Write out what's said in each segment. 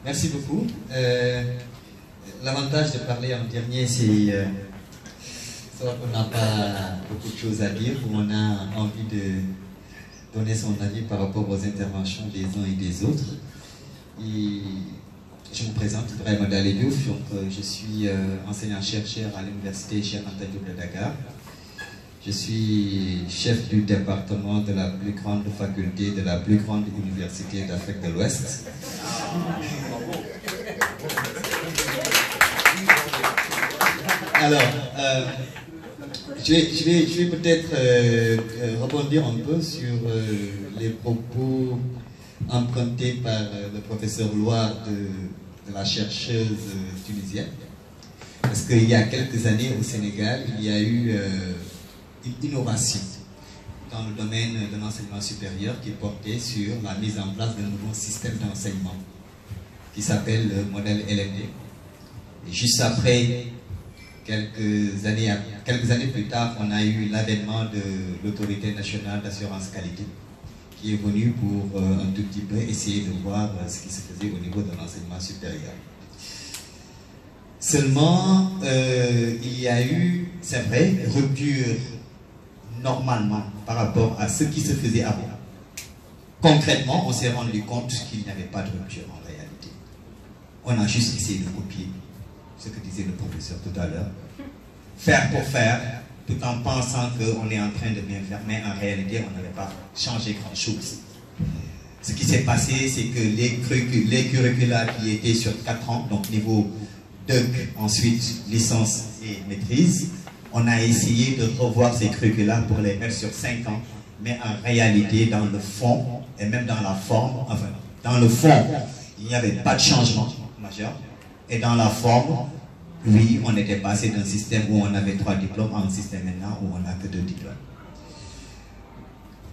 Merci beaucoup. L'avantage de parler en dernier, c'est qu'on n'a pas beaucoup de choses à dire, où on a envie de donner son avis par rapport aux interventions des uns et des autres. Et je me présente, Ibrahim Adalé Diouf, je suis enseignant-chercheur à l'université Cheikh Anta Diop de Dakar. Je suis chef du département de la plus grande faculté de la plus grande université d'Afrique de l'Ouest. Alors, je vais peut-être rebondir un peu sur les propos empruntés par le professeur Loire de la chercheuse tunisienne. Parce qu'il y a quelques années au Sénégal, il y a eu une innovation dans le domaine de l'enseignement supérieur qui portait sur la mise en place d'un nouveau système d'enseignement qui s'appelle le modèle LMD. Et juste après, quelques années plus tard, on a eu l'avènement de l'Autorité nationale d'assurance qualité qui est venue pour un tout petit peu essayer de voir ce qui se faisait au niveau de l'enseignement supérieur. Seulement, il y a eu, c'est vrai, rupture normalement par rapport à ce qui se faisait avant. Concrètement, on s'est rendu compte qu'il n'y avait pas de rupture en réalité. On a juste essayé de copier ce que disait le professeur tout à l'heure. Faire pour faire, tout en pensant qu'on est en train de bien faire, mais en réalité, on n'avait pas changé grand-chose. Ce qui s'est passé, c'est que les curricula qui étaient sur 4 ans, donc niveau DEC, ensuite licence et maîtrise, on a essayé de revoir ces curricula pour les mettre sur 5 ans, mais en réalité, dans le fond, et même dans la forme, enfin, dans le fond, il n'y avait pas de changement majeur, et dans la forme, oui, on était passé d'un système où on avait 3 diplômes à un système maintenant où on n'a que 2 diplômes.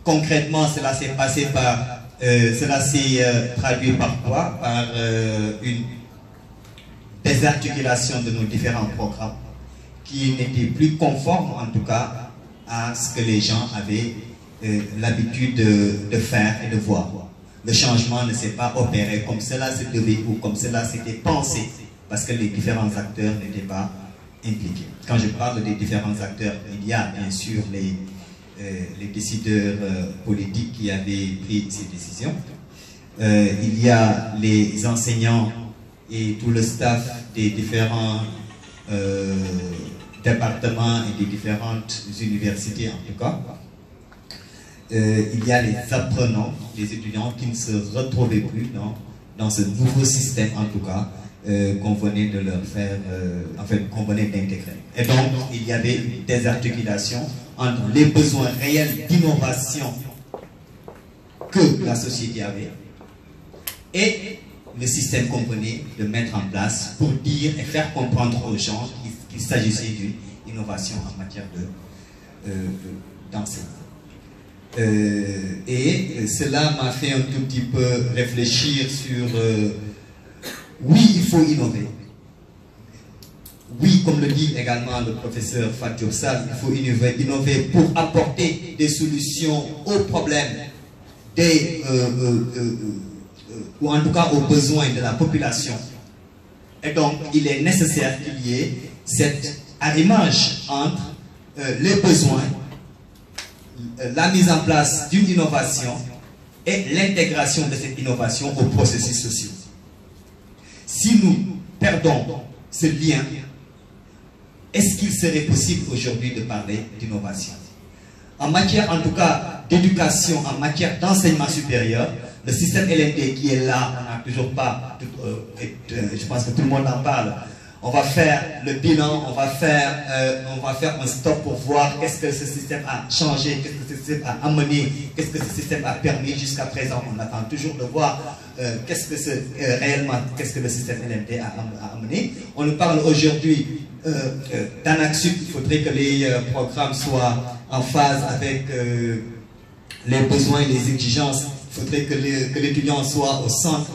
Concrètement, cela s'est passé par, cela s'est traduit par quoi? Par une désarticulation de nos différents programmes qui n'étaient plus conformes en tout cas à ce que les gens avaient l'habitude de faire et de voir. Le changement ne s'est pas opéré comme cela se devait ou comme cela s'était pensé parce que les différents acteurs n'étaient pas impliqués. Quand je parle des différents acteurs, il y a bien sûr les décideurs politiques qui avaient pris ces décisions. Il y a les enseignants et tout le staff des différents départements et des différentes universités en tout cas. Il y a les apprenants, les étudiants qui ne se retrouvaient plus dans ce nouveau système en tout cas qu'on venait de leur faire, enfin qu'on venait d'intégrer. Et donc il y avait des articulations entre les besoins réels d'innovation que la société avait et le système qu'on venait de mettre en place pour dire et faire comprendre aux gens qu'il s'agissait d'une innovation en matière d'enseignement. Et cela m'a fait un tout petit peu réfléchir sur oui, il faut innover. Oui, comme le dit également le professeur Fatou Sall, il faut innover pour apporter des solutions aux problèmes ou en tout cas aux besoins de la population. Et donc, il est nécessaire qu'il y ait cet arrimage entre les besoins, la mise en place d'une innovation et l'intégration de cette innovation aux processus sociaux. Si nous perdons ce lien, est-ce qu'il serait possible aujourd'hui de parler d'innovation? En matière, en tout cas, d'éducation, en matière d'enseignement supérieur, le système LMD qui est là, on n'a toujours pas, je pense que tout le monde en parle. On va faire le bilan, on va faire un stop pour voir qu'est-ce que ce système a changé, qu'est-ce que ce système a amené, qu'est-ce que ce système a permis jusqu'à présent. On attend toujours de voir réellement qu'est-ce que le système LMD a amené. On nous parle aujourd'hui d'Anaxup, il faudrait que les programmes soient en phase avec les besoins et les exigences. Il faudrait que l'étudiant soit au centre,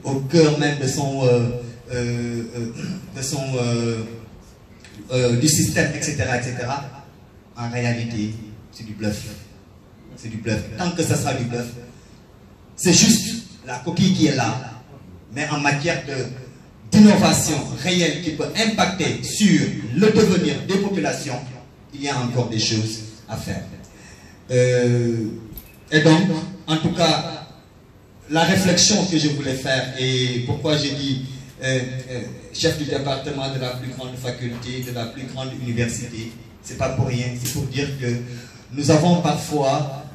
au cœur même de du système, etc., etc. En réalité, c'est du bluff. C'est du bluff. Tant que ça sera du bluff, c'est juste la coquille qui est là. Mais en matière d'innovation réelle qui peut impacter sur le devenir des populations, il y a encore des choses à faire. Et donc, en tout cas, la réflexion que je voulais faire, et pourquoi j'ai dit chef du département de la plus grande faculté, de la plus grande université, c'est pas pour rien, c'est pour dire que nous avons parfois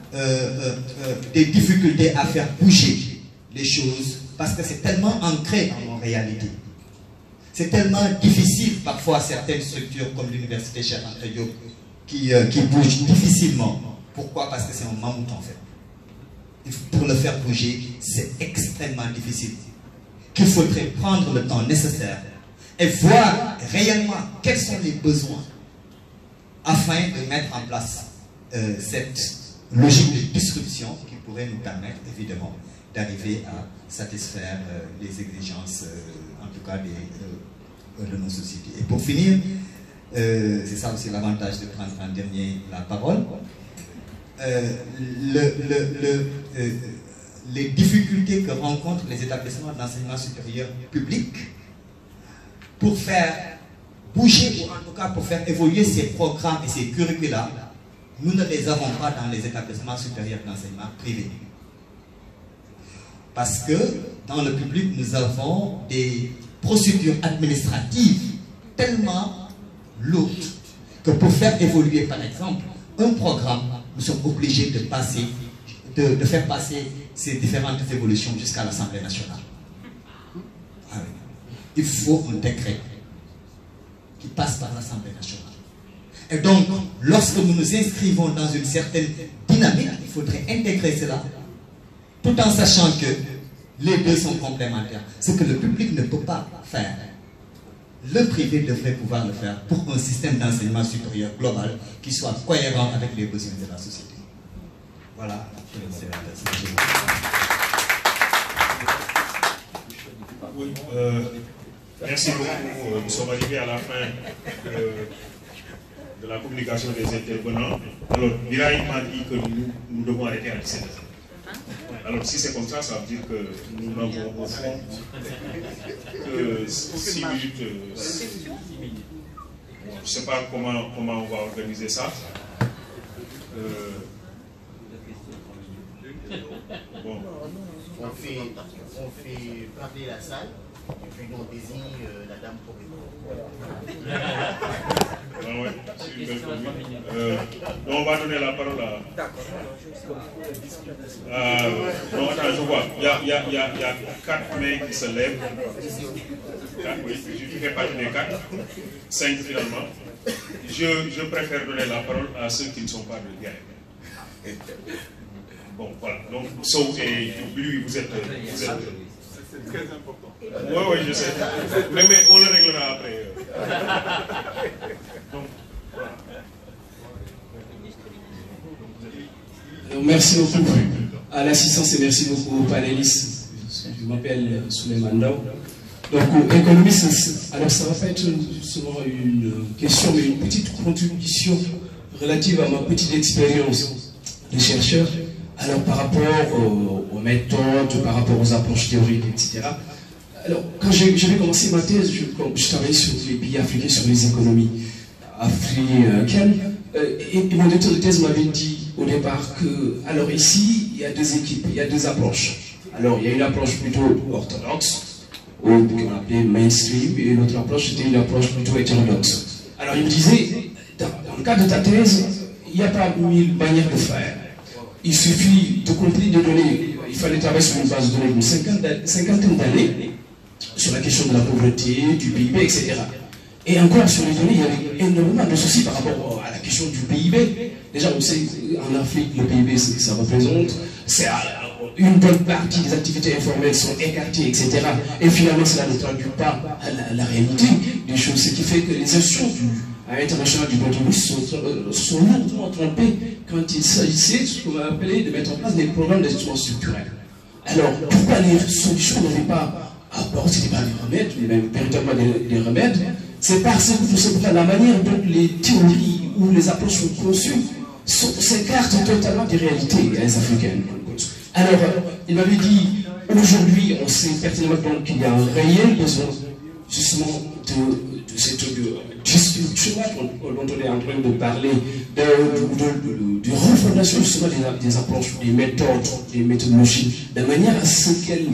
des difficultés à faire bouger les choses, parce que c'est tellement ancré dans nos réalités. C'est tellement difficile parfois certaines structures comme l'université Cheikh Anta Diop qui bougent difficilement. Pourquoi? Parce que c'est un mammouth en fait. Pour le faire bouger, c'est extrêmement difficile. Qu'il faudrait prendre le temps nécessaire et voir réellement quels sont les besoins afin de mettre en place cette logique de disruption qui pourrait nous permettre évidemment d'arriver à satisfaire les exigences, en tout cas de nos sociétés. Et pour finir, c'est ça aussi l'avantage de prendre en dernier la parole, les difficultés que rencontrent les établissements d'enseignement supérieur public pour faire bouger, ou en tout cas pour faire évoluer ces programmes et ces curricula, nous ne les avons pas dans les établissements supérieurs d'enseignement privés. Parce que dans le public, nous avons des procédures administratives tellement lourdes que pour faire évoluer, par exemple, un programme, nous sommes obligés de faire passer ces différentes évolutions jusqu'à l'Assemblée nationale. Ah oui. Il faut un décret qui passe par l'Assemblée nationale. Et donc, lorsque nous nous inscrivons dans une certaine dynamique, il faudrait intégrer cela, tout en sachant que les deux sont complémentaires. Ce que le public ne peut pas faire, le privé devrait pouvoir le faire pour un système d'enseignement supérieur global qui soit cohérent avec les besoins de la société. Voilà. Oui, merci beaucoup. Nous sommes arrivés à la fin de la communication des intervenants. Alors, Miraï m'a dit que nous devons arrêter à 17h. Alors, si c'est comme ça, ça veut dire que nous n'avons au fond que 6 minutes. Je ne sais pas comment on va organiser ça. Bon. On fait parler la salle et puis on désigne la dame pour répondre. Ah ouais, donc on va donner la parole à... non, attends, je vois. Il y a 4 mains qui se lèvent. 4, oui, je ne fais pas des 4. 5 finalement. Je préfère donner la parole à ceux qui ne sont pas de guerre. Bon, voilà. Donc, Sow et lui, vous êtes... C'est très important. Oui, je sais. Mais on le réglera après. Donc, voilà. Merci beaucoup à l'assistance et merci beaucoup aux panélistes. Je m'appelle Souleymane Ndao. Donc, économiste, alors ça va pas être seulement une question, mais une petite contribution relative à ma petite expérience de chercheur. Alors, par rapport aux méthodes, par rapport aux approches théoriques, etc. Alors, quand j'ai commencé ma thèse, je travaillais sur les pays africains, sur les économies africaines. Et mon directeur de thèse m'avait dit au départ que, alors ici, il y a deux équipes, il y a deux approches. Alors, il y a une approche plutôt orthodoxe, ou qu'on appelait mainstream, et l'autre approche, c'était une approche plutôt hétérodoxe. Alors, il me disait, dans le cadre de ta thèse, il n'y a pas 1000 manières de faire. Il suffit de compléter des données, il fallait travailler sur une base de données d'une cinquantaine d'années, sur la question de la pauvreté, du PIB, etc. Et encore sur les données, il y avait énormément de soucis par rapport à la question du PIB. Déjà, on sait en Afrique, le PIB, ce que ça représente, c'est une bonne partie des activités informelles sont écartées, etc. Et finalement, cela ne traduit pas la réalité des choses, ce qui fait que les institutions internationales du Brésil sont lourdement trompées quand il s'agissait, ce qu'on va appeler, de mettre en place des programmes d'ajustement structurel. Alors, pourquoi les solutions n'avaient pas apporté, ce n'est pas des remèdes, mais même véritablement des remèdes, c'est parce que tout simplement la manière dont les théories ou les approches sont conçues s'écartent totalement des réalités africaines. Alors, il m'avait dit, aujourd'hui, on sait pertinemment qu'il y a un réel besoin justement de cette chemin dont on est en train de parler, de refondation justement des approches, des méthodes, des méthodologies, de manière à ce qu'elles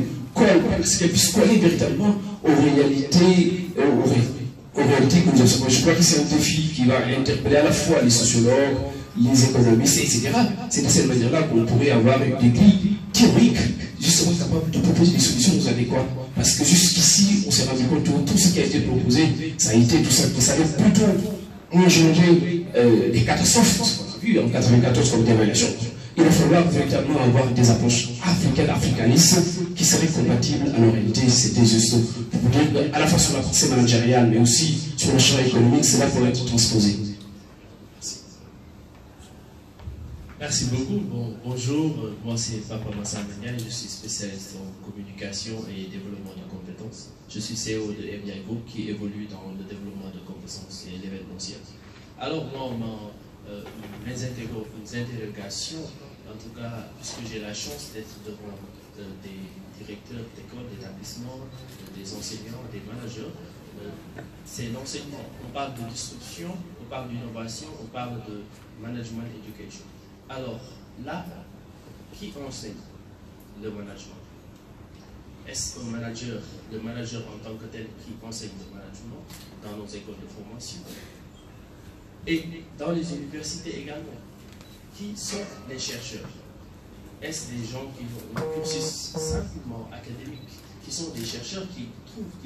puissent coller véritablement aux réalités, que nous avons. Je crois que c'est un défi qui va interpeller à la fois les sociologues, les économistes, etc. C'est de cette manière-là qu'on pourrait avoir des grilles théoriques justement capables de proposer des solutions adéquates. Parce que jusqu'ici, on s'est rendu compte que tout ce qui a été proposé, ça a été tout ça, ça avait plutôt engendré des catastrophes, ce qu'on a vu en 1994 comme dévaluation. Il va falloir véritablement avoir des approches africaines, africanistes, qui seraient compatibles à nos réalités. C'était juste pour dire à la fois sur la pensée managériale, mais aussi sur le champ économique, cela pourrait être transposé. Merci beaucoup. Bonjour, moi c'est Papa Massa Manial, je suis spécialiste en communication et développement de compétences. Je suis CEO de MBI Group qui évolue dans le développement de compétences et l'événementiel. Alors moi, mes interrogations, en tout cas, puisque j'ai la chance d'être devant des directeurs d'écoles, d'établissements, des enseignants, des managers, c'est l'enseignement. On parle de disruption, on parle d'innovation, on parle de management education. Alors, là, qui enseigne le management? Est-ce le manager en tant que tel qui enseigne le management dans nos écoles de formation? Et dans les universités également, qui sont les chercheurs? Est-ce des gens qui ont un cursus simplement académique, qui sont des chercheurs qui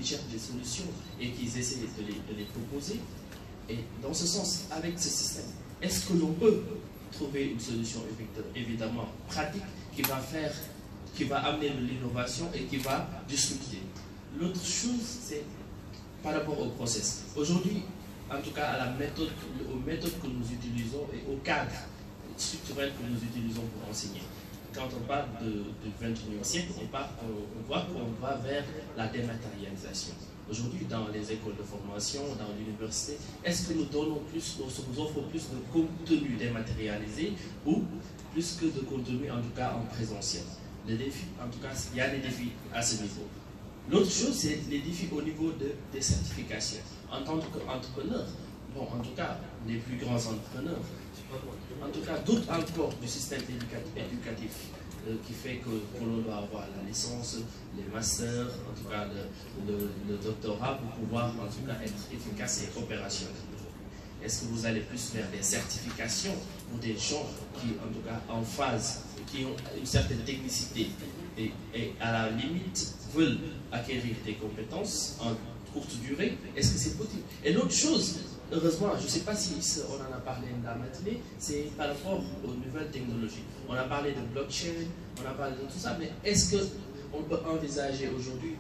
cherchent des solutions et qui essaient de les proposer? Et dans ce sens, avec ce système, est-ce que l'on peut trouver une solution évidemment pratique qui va amener de l'innovation et qui va disrupter? L'autre chose, c'est par rapport au process. Aujourd'hui, en tout cas aux méthodes que nous utilisons et au cadre structurel que nous utilisons pour enseigner. Quand on parle du 21e siècle, on voit qu'on va vers la dématérialisation. Aujourd'hui, dans les écoles de formation, dans l'université, est-ce que nous donnons plus, nous offrons plus de contenu dématérialisé ou plus que de contenu, en tout cas en présentiel? Les défis, en tout cas, il y a des défis à ce niveau. L'autre chose, c'est les défis au niveau des certifications. En tant qu'entrepreneur, bon, en tout cas, les plus grands entrepreneurs, en tout cas, d'autres encore du système éducatif qui fait que l'on doit avoir la licence, les masters, en tout cas le doctorat pour pouvoir en tout cas être efficace et opérationnel. Est-ce que vous allez plus faire des certifications pour des gens qui, en tout cas, en phase, qui ont une certaine technicité et à la limite veulent acquérir des compétences en courte durée? Est-ce que c'est possible? Et l'autre chose, heureusement, je ne sais pas si on en a parlé dans la matinée, c'est par rapport aux nouvelles technologies. On a parlé de blockchain, on a parlé de tout ça, mais est-ce qu'on peut envisager aujourd'hui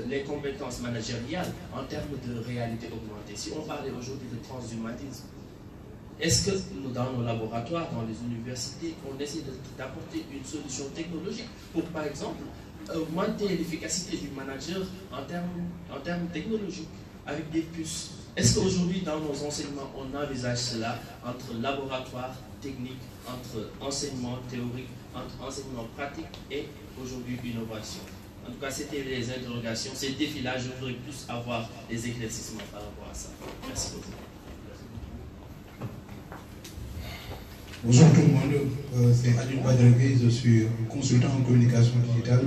les compétences managériales en termes de réalité augmentée? Si on parlait aujourd'hui de transhumanisme, est-ce que dans nos laboratoires, dans les universités, on essaie d'apporter une solution technologique pour, par exemple, augmenter l'efficacité du manager en termes technologiques, avec des puces? Est-ce qu'aujourd'hui, dans nos enseignements, on envisage cela entre laboratoire technique, entre enseignement théorique, entre enseignement pratique et aujourd'hui innovation? En tout cas, c'était les interrogations. Ces défis-là, je voudrais plus avoir des éclaircissements par rapport à ça. Merci beaucoup. Bonjour tout le monde, c'est Adil Badregui, je suis consultant en communication digitale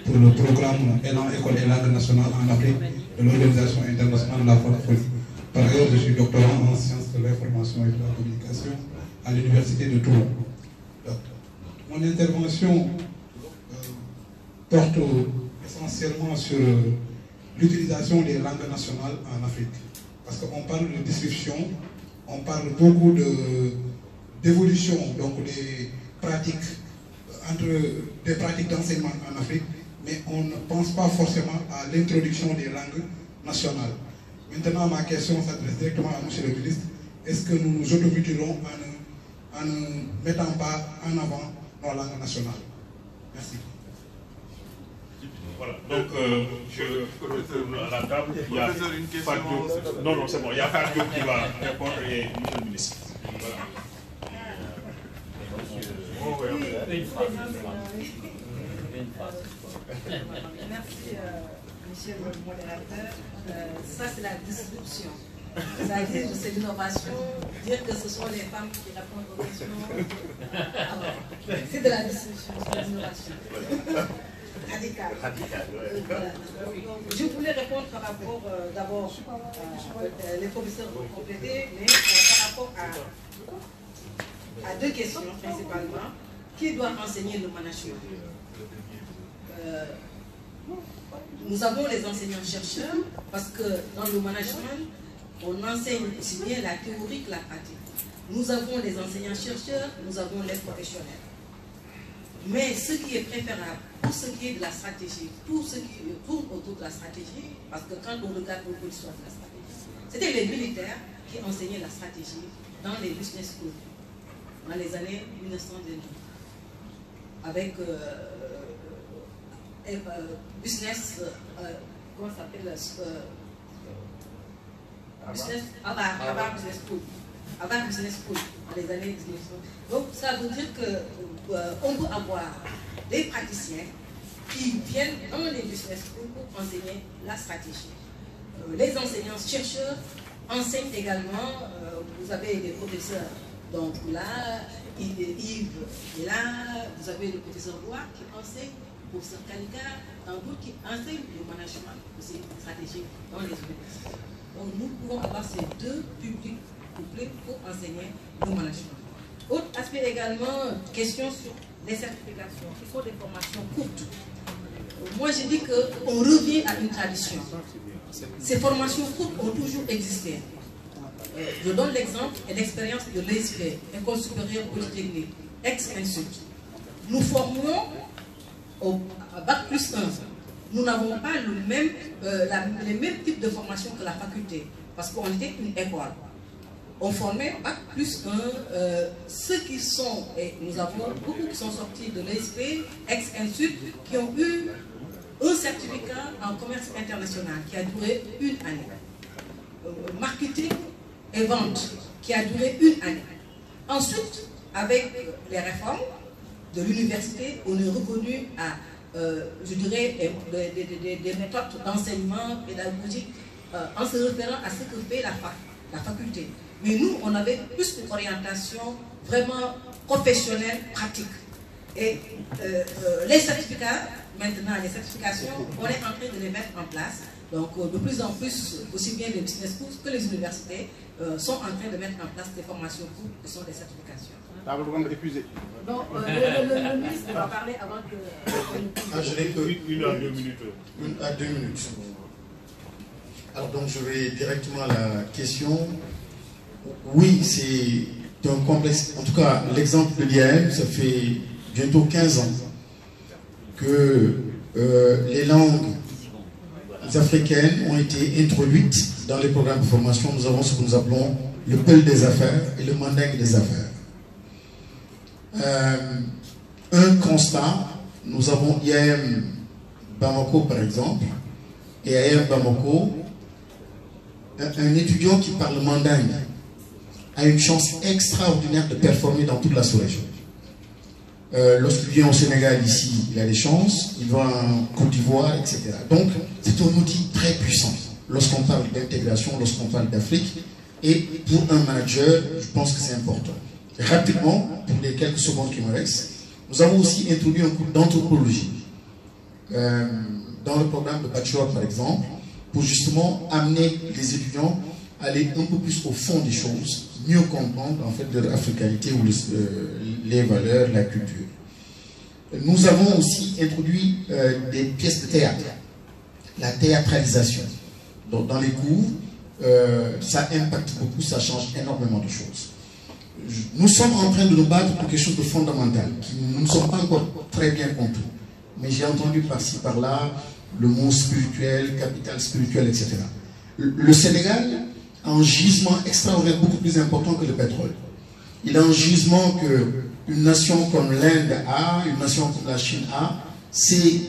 pour le programme Élan École et Langue nationale en Afrique de l'Organisation internationale de la francophonie. Par ailleurs, je suis doctorant en sciences de l'information et de la communication à l'Université de Toulon. Mon intervention porte essentiellement sur l'utilisation des langues nationales en Afrique. Parce qu'on parle de disruption, on parle beaucoup d'évolution, donc des pratiques, entre des pratiques d'enseignement en Afrique, mais on ne pense pas forcément à l'introduction des langues nationales. Maintenant, ma question s'adresse directement à M. le ministre. Est-ce que nous nous automutilons en ne mettant pas en avant nos langues nationales? Merci. Voilà, donc je retourne à la table. Il y a Fabio. Non, c'est bon, il y a Fabio qui va répondre et M. le ministre. Voilà. Merci, monsieur le modérateur. Ça, c'est la distribution. C'est-à-dire, c'est l'innovation. Dire que ce sont les femmes qui répondent aux questions. C'est de la distribution, c'est de l'innovation. Radical. Je voulais répondre par rapport, d'abord, les professeurs vont compléter, mais par rapport à deux questions principalement. Qui doit enseigner le management? Nous avons les enseignants-chercheurs, parce que dans le management, on enseigne aussi bien la théorie que la pratique. Nous avons les enseignants-chercheurs, nous avons les professionnels. Mais ce qui est préférable, pour ce qui est de la stratégie, tout ce qui tourne autour de la stratégie, parce que quand on regarde l'histoire de la stratégie, c'était les militaires qui enseignaient la stratégie dans les business schools, dans les années 1920, avec business, comment ça s'appelle, Harvard Business School. Harvard Business School, dans les années 1900. Donc, ça veut dire qu'on peut avoir des praticiens qui viennent dans les business schools pour enseigner la stratégie. Les enseignants-chercheurs enseignent également, vous avez des professeurs, donc là, Yves est là, vous avez le professeur Loire qui enseigne, le professeur Kalika, d'autres qui enseignent le management aussi stratégique dans les universités. Donc nous pouvons avoir ces deux publics couplés pour enseigner le management. Autre aspect également, question sur les certifications, qui sont des formations courtes. Moi je dis qu'on revient à une tradition. Ces formations courtes ont toujours existé. Je donne l'exemple et l'expérience de l'ESP, École supérieure polytechnique, ex-Insult. Nous formons au Bac plus 1. Nous n'avons pas les mêmes types de formation que la faculté, parce qu'on était une école. On formait Bac plus 1, ceux qui sont, et nous avons beaucoup qui sont sortis de l'ESP, ex-Insult, qui ont eu un certificat en commerce international qui a duré une année. Marketing et vente qui a duré une année. Ensuite, avec les réformes de l'université, on est revenu à, je dirais, des méthodes d'enseignement pédagogique en se référant à ce que fait la faculté. Mais nous, on avait plus une orientation vraiment professionnelle, pratique. Et les certificats, maintenant, les certifications, on est en train de les mettre en place. Donc, de plus en plus, aussi bien les business schools que les universités sont en train de mettre en place des formations qui sont des certifications. Donc, le ministre va parler avant que... je n'ai que 1 à 2 minutes. 1 à 2 minutes. Alors, donc, je vais directement à la question. Oui, c'est un complexe. En tout cas, l'exemple de l'IAM, ça fait bientôt 15 ans que les langues africaines ont été introduites dans les programmes de formation. Nous avons ce que nous appelons le Peul des affaires et le Mandingue des affaires. Un constat, nous avons IAM Bamako par exemple, et IAM Bamako, un étudiant qui parle mandingue a une chance extraordinaire de performer dans toute la sous-région. Lorsqu'il vient au Sénégal ici, il a des chances, il va en Côte d'Ivoire, etc. Donc, c'est un outil très puissant lorsqu'on parle d'intégration, lorsqu'on parle d'Afrique. Et pour un manager, je pense que c'est important. Rapidement, pour les quelques secondes qui me restent, nous avons aussi introduit un cours d'anthropologie dans le programme de bachelor, par exemple, pour justement amener les étudiants à aller un peu plus au fond des choses, mieux comprendre en fait leur africanité ou les valeurs, la culture. Nous avons aussi introduit des pièces de théâtre, la théâtralisation. Donc dans les cours, ça impacte beaucoup, ça change énormément de choses. Nous sommes en train de nous battre pour quelque chose de fondamental, qui nous ne sommes pas encore très bien compris. Mais j'ai entendu par-ci, par-là, le mot spirituel, capital spirituel, etc. Le Sénégal a un gisement extraordinaire beaucoup plus important que le pétrole. Il a un gisement qu'une nation comme l'Inde a, une nation comme la Chine a. C'est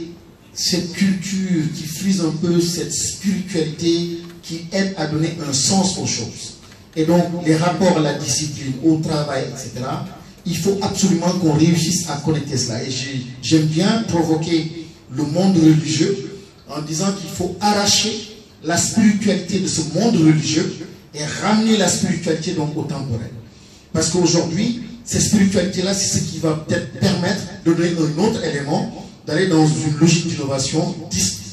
cette culture qui frise un peu cette spiritualité qui aide à donner un sens aux choses. Et donc, les rapports à la discipline, au travail, etc., il faut absolument qu'on réussisse à connecter cela. Et j'aime bien provoquer le monde religieux en disant qu'il faut arracher la spiritualité de ce monde religieux et ramener la spiritualité donc au temporel. Parce qu'aujourd'hui, cette spiritualité-là, c'est ce qui va peut-être permettre de donner un autre élément, d'aller dans une logique d'innovation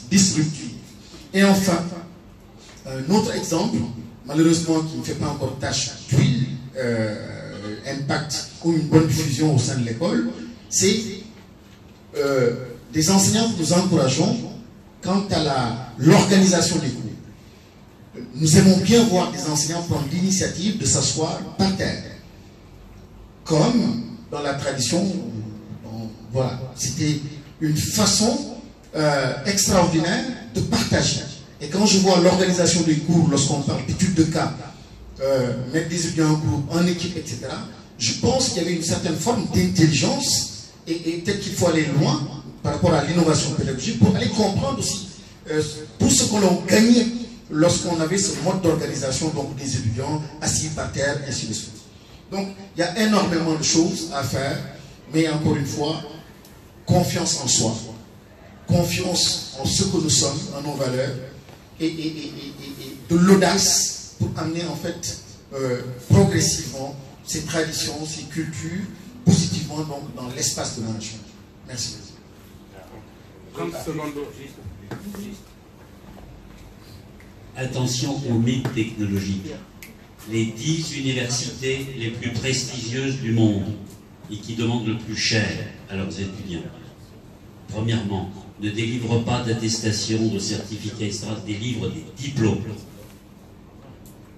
disruptive. Et enfin, un autre exemple, malheureusement qui ne fait pas encore tâche d'huile, impact ou une bonne diffusion au sein de l'école, c'est des enseignants que nous encourageons quant à l'organisation des cours. Nous aimons bien voir des enseignants prendre l'initiative de s'asseoir par terre. Comme dans la tradition, voilà, c'était une façon extraordinaire de partager. Et quand je vois l'organisation des cours, lorsqu'on parle d'études de cas, mettre des étudiants en groupe, en équipe, etc., je pense qu'il y avait une certaine forme d'intelligence et peut-être qu'il faut aller loin par rapport à l'innovation pédagogique pour aller comprendre aussi tout ce que l'on gagnait lorsqu'on avait ce mode d'organisation donc des étudiants assis par terre, ainsi de suite. Donc, il y a énormément de choses à faire, mais encore une fois, confiance en soi, confiance en ce que nous sommes, en nos valeurs, et de l'audace pour amener en fait progressivement ces traditions, ces cultures, positivement donc dans l'espace de management. Merci. 30 secondes. Attention aux mythes technologiques. Les 10 universités les plus prestigieuses du monde et qui demandent le plus cher à leurs étudiants. Premièrement, ne délivrent pas d'attestation, de certificat, etc., délivrent des diplômes.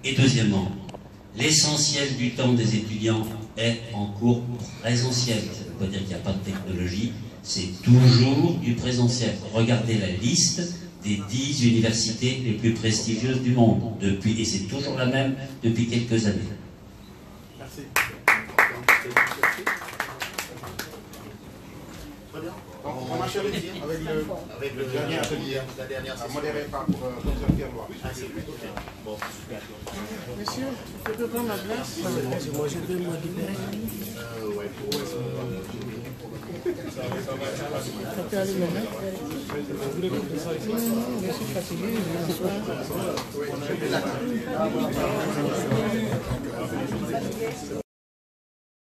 Et deuxièmement, l'essentiel du temps des étudiants est en cours présentiel. Ça ne veut pas dire qu'il n'y a pas de technologie, c'est toujours du présentiel. Regardez la liste des 10 universités les plus prestigieuses du monde, et c'est toujours la même depuis quelques années. Merci. Très bien. Donc, on va chercher avec le dernier atelier, modéré par professeur Pierre-Lois. Bon, super. Monsieur, je peux prendre la place? Moi, je vais me libérer. Ça peut aller maintenant. Non, je suis fatigué, je vais m'asseoir.